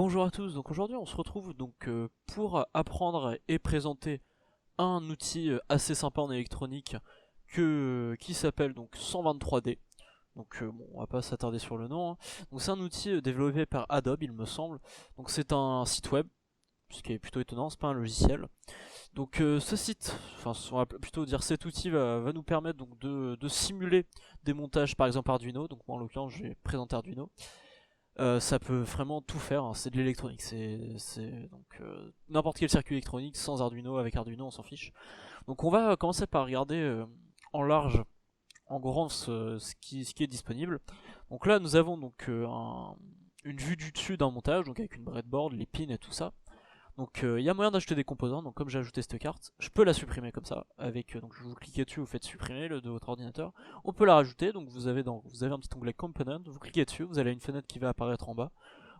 Bonjour à tous, donc aujourd'hui on se retrouve pour apprendre et présenter un outil assez sympa en électronique qui s'appelle donc 123D. Bon, on va pas s'attarder sur le nom, hein. Donc c'est un outil développé par Adobe il me semble. Donc c'est un site web, ce qui est plutôt étonnant, c'est pas un logiciel. Ce site, enfin on va plutôt dire cet outil va nous permettre de simuler des montages par exemple Arduino. Donc moi en l'occurrence je vais présenter Arduino. Ça peut vraiment tout faire, hein, c'est de l'électronique, n'importe quel circuit électronique sans Arduino, avec Arduino on s'en fiche. Donc on va commencer par regarder en large, en grand ce qui est disponible. Donc là nous avons une vue du dessus d'un montage, donc avec une breadboard, les pins et tout ça. Il y a moyen d'acheter des composants, donc comme j'ai ajouté cette carte, je peux la supprimer comme ça, donc vous cliquez dessus, vous faites supprimer de votre ordinateur, on peut la rajouter, donc vous avez un petit onglet Component, vous cliquez dessus, vous avez une fenêtre qui va apparaître en bas,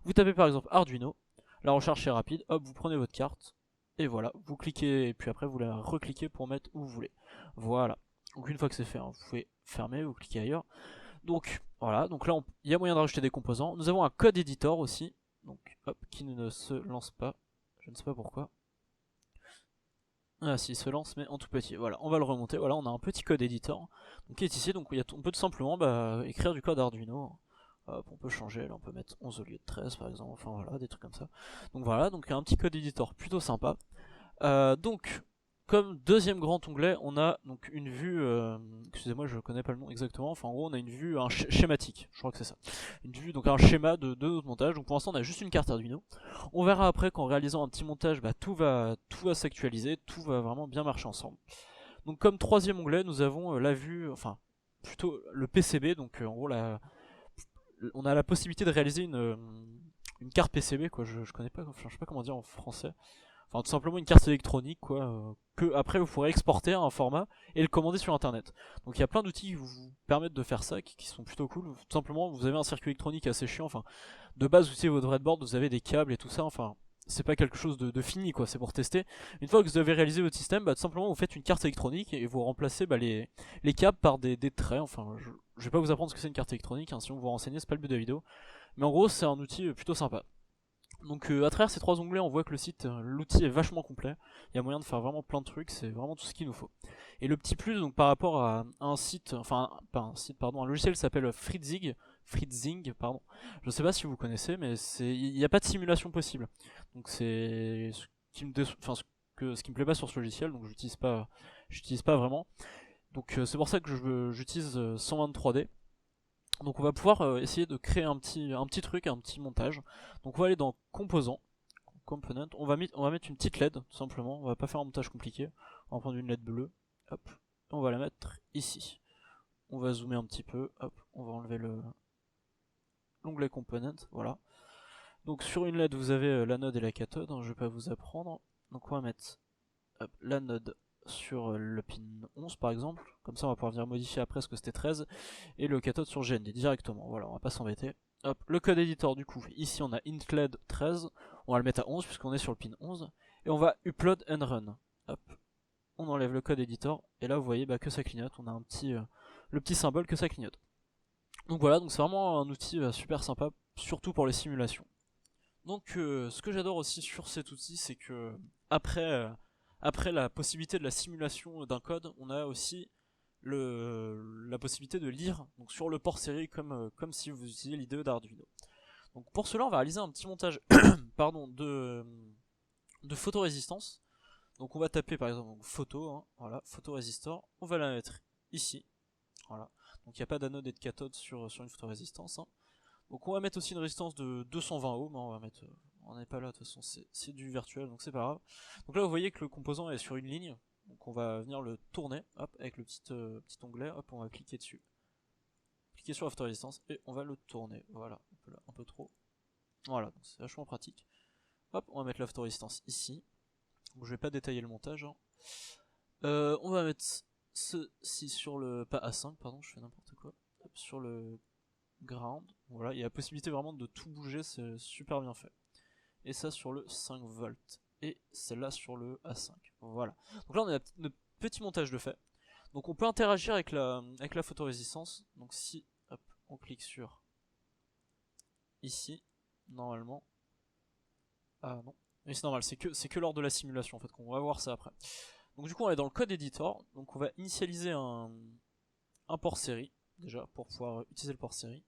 vous tapez par exemple Arduino, la recherche est rapide, hop, vous prenez votre carte, et voilà, vous cliquez, et puis après vous la recliquez pour mettre où vous voulez. Voilà, donc une fois que c'est fait, hein, vous pouvez fermer, vous cliquez ailleurs. Donc voilà, donc là il y a moyen de rajouter des composants, nous avons un code editor aussi, donc hop, qui ne se lance pas. Je ne sais pas pourquoi. Ah si, il se lance mais en tout petit. Voilà, on va le remonter. Voilà, on a un petit code editor donc, qui est ici. Donc on peut tout simplement écrire du code Arduino. Hop, on peut changer, là on peut mettre 11 au lieu de 13 par exemple. Enfin voilà, des trucs comme ça. Donc voilà, donc un petit code editor plutôt sympa. Donc, comme deuxième grand onglet, on a donc une vue, excusez-moi je connais pas le nom exactement, enfin en gros on a une vue schématique, je crois que c'est ça. Une vue, donc un schéma de notre montage, donc pour l'instant on a juste une carte Arduino. On verra après qu'en réalisant un petit montage, tout va s'actualiser, tout va vraiment bien marcher ensemble. Donc comme troisième onglet, nous avons la vue, enfin plutôt le PCB, en gros on a la possibilité de réaliser une carte PCB, quoi, je connais pas, enfin, je sais pas comment dire en français. Enfin, tout simplement une carte électronique, quoi, que après vous pourrez exporter à un format et le commander sur internet. Donc il y a plein d'outils qui vous permettent de faire ça, qui sont plutôt cool. Tout simplement, vous avez un circuit électronique assez chiant, enfin, de base, vous utilisez votre breadboard, vous avez des câbles et tout ça, enfin, c'est pas quelque chose de fini, quoi, c'est pour tester. Une fois que vous avez réalisé votre système, tout simplement vous faites une carte électronique et vous remplacez les câbles par des traits, enfin, je vais pas vous apprendre ce que c'est une carte électronique, hein, sinon vous vous renseignez, c'est pas le but de la vidéo. Mais en gros, c'est un outil plutôt sympa. À travers ces trois onglets, on voit que l'outil est vachement complet. Il y a moyen de faire vraiment plein de trucs, c'est vraiment tout ce qu'il nous faut. Et le petit plus, donc par rapport à un site, enfin pas un site, pardon, un logiciel qui s'appelle Fritzing, pardon. Je sais pas si vous connaissez, mais il n'y a pas de simulation possible. Donc c'est ce qui me plaît pas sur ce logiciel, donc j'utilise pas vraiment. C'est pour ça que j'utilise 123D. Donc on va pouvoir essayer de créer un petit truc, un petit montage. Donc on va aller dans composants, component, on va mettre une petite LED tout simplement, on va pas faire un montage compliqué, on va prendre une LED bleue, hop, et on va la mettre ici. On va zoomer un petit peu, hop, on va enlever l'onglet component, voilà. Donc sur une LED vous avez l'anode et la cathode, hein, je vais pas vous apprendre. Donc on va mettre l'anode sur le pin 11 par exemple, comme ça on va pouvoir venir modifier après ce que c'était 13, et le cathode sur GND directement, voilà, on va pas s'embêter. Hop, le code editor du coup, ici on a intled 13, on va le mettre à 11 puisqu'on est sur le pin 11, et on va upload and run. Hop, on enlève le code editor, et là vous voyez que ça clignote, on a le petit symbole que ça clignote. Donc voilà, donc c'est vraiment un outil super sympa, surtout pour les simulations. Ce que j'adore aussi sur cet outil, c'est que après la possibilité de la simulation d'un code, on a aussi la possibilité de lire donc sur le port série comme si vous utilisiez l'IDE d'Arduino. Donc pour cela, on va réaliser un petit montage pardon, de photorésistance. Donc on va taper par exemple photo, hein, voilà, photorésistor, on va la mettre ici. Voilà. Donc il n'y a pas d'anode et de cathode sur une photorésistance, hein. Donc on va mettre aussi une résistance de 220 ohms, hein, on n'est pas là de toute façon, c'est du virtuel donc c'est pas grave. Donc là vous voyez que le composant est sur une ligne, donc on va venir le tourner, hop, avec le petit onglet, hop, on va cliquer dessus. Cliquer sur la photorésistance et on va le tourner, voilà, un peu trop. Voilà, donc c'est vachement pratique. Hop, on va mettre la photorésistance ici. Donc je vais pas détailler le montage, hein. On va mettre ceci sur le, pas A5 pardon, je fais n'importe quoi, hop, sur le ground, voilà, il y a la possibilité vraiment de tout bouger, c'est super bien fait. Et ça sur le 5 volts, et celle-là sur le A5, voilà. Donc là on a notre petit montage de fait. Donc on peut interagir avec la photorésistance, donc si, hop, on clique sur ici, normalement, Ah non. Mais c'est normal, c'est que lors de la simulation en fait qu'on va voir ça après. Donc du coup on est dans le code editor, donc on va initialiser un port série, déjà, pour pouvoir utiliser le port série.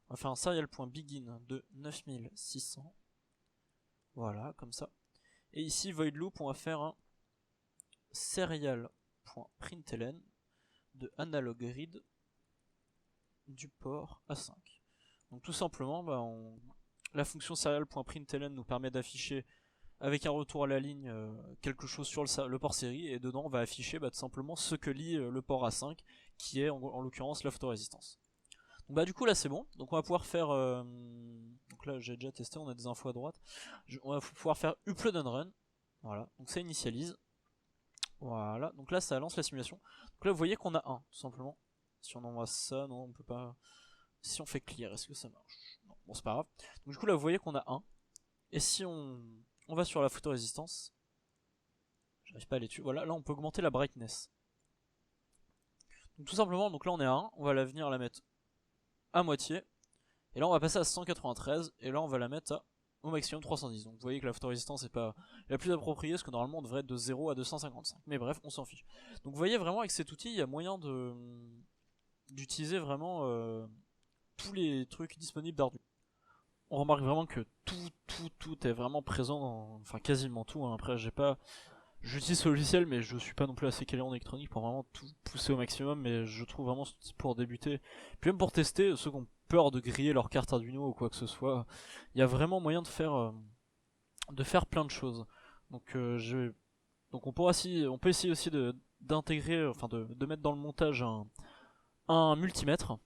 On va faire un serial.begin de 9600. Voilà, comme ça. Et ici, void loop, on va faire un serial.println de analog read du port A5. Donc tout simplement, bah, la fonction serial.println nous permet d'afficher avec un retour à la ligne quelque chose sur le port série, et dedans on va afficher tout simplement ce que lit le port A5, qui est en l'occurrence la photorésistance. Donc bah du coup là c'est bon, donc on va pouvoir faire, donc là j'ai déjà testé, on a des infos à droite, on va pouvoir faire upload and run, voilà, donc ça initialise, voilà, donc là ça lance la simulation, donc là vous voyez qu'on a 1 tout simplement, si on envoie ça, non on peut pas, si on fait clear, est-ce que ça marche? Non, bon c'est pas grave, donc du coup là vous voyez qu'on a 1, et si on va sur la photorésistance, j'arrive pas à aller dessus, voilà, là on peut augmenter la brightness. Donc tout simplement, donc là on est à 1, on va venir la mettre à moitié, et là on va passer à 193, et là on va la mettre au maximum 310. Donc vous voyez que la photorésistance n'est pas la plus appropriée, parce que normalement on devrait être de 0 à 255. Mais bref, on s'en fiche. Donc vous voyez vraiment avec cet outil, il y a moyen d'utiliser vraiment tous les trucs disponibles d'Arduino. On remarque vraiment que tout est vraiment présent dans, enfin quasiment tout, hein. Après j'utilise ce logiciel, mais je suis pas non plus assez calé en électronique pour vraiment tout pousser au maximum, mais je trouve vraiment ce outil pour débuter, puis même pour tester, ceux qui ont peur de griller leur carte Arduino ou quoi que ce soit, il y a vraiment moyen de faire plein de choses. Donc on peut essayer aussi d'intégrer, enfin de mettre dans le montage un multimètre.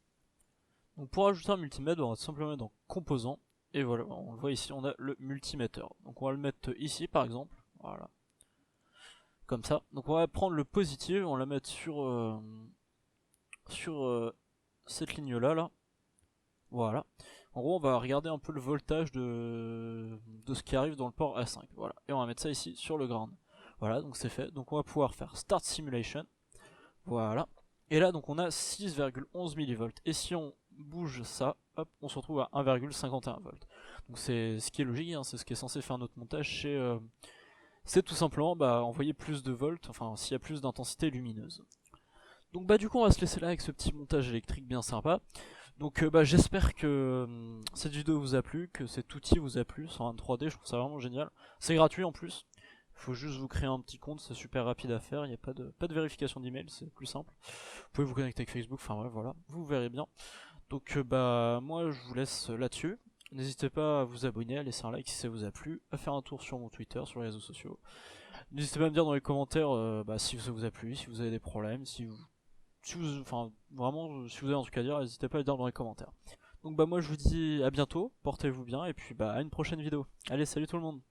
Donc pour ajouter un multimètre, on va simplement mettre dans composants, et voilà, on le voit ici, on a le multimètre. Donc on va le mettre ici par exemple, voilà, comme ça. Donc on va prendre le positif, on va la mettre sur cette ligne là, voilà. En gros on va regarder un peu le voltage de ce qui arrive dans le port A5, voilà. Et on va mettre ça ici sur le ground. Voilà, donc c'est fait. Donc on va pouvoir faire Start Simulation, voilà. Et là donc on a 6,11 mV. Et si on bouge ça, hop, on se retrouve à 1,51 volts. Donc c'est ce qui est logique, hein, c'est ce qui est censé faire notre montage, c'est tout simplement envoyer plus de volts, enfin s'il y a plus d'intensité lumineuse. Donc du coup on va se laisser là avec ce petit montage électrique bien sympa. Donc j'espère que cette vidéo vous a plu, que cet outil vous a plu sur un 3D, je trouve ça vraiment génial. C'est gratuit en plus, il faut juste vous créer un petit compte, c'est super rapide à faire, il n'y a pas de vérification d'email, c'est plus simple. Vous pouvez vous connecter avec Facebook, enfin ouais, voilà, vous verrez bien. Donc moi je vous laisse là-dessus. N'hésitez pas à vous abonner, à laisser un like si ça vous a plu, à faire un tour sur mon Twitter, sur les réseaux sociaux. N'hésitez pas à me dire dans les commentaires si ça vous a plu, si vous avez des problèmes, enfin vraiment, si vous avez un truc à dire, n'hésitez pas à le dire dans les commentaires. Donc moi je vous dis à bientôt, portez-vous bien, et puis à une prochaine vidéo. Allez, salut tout le monde!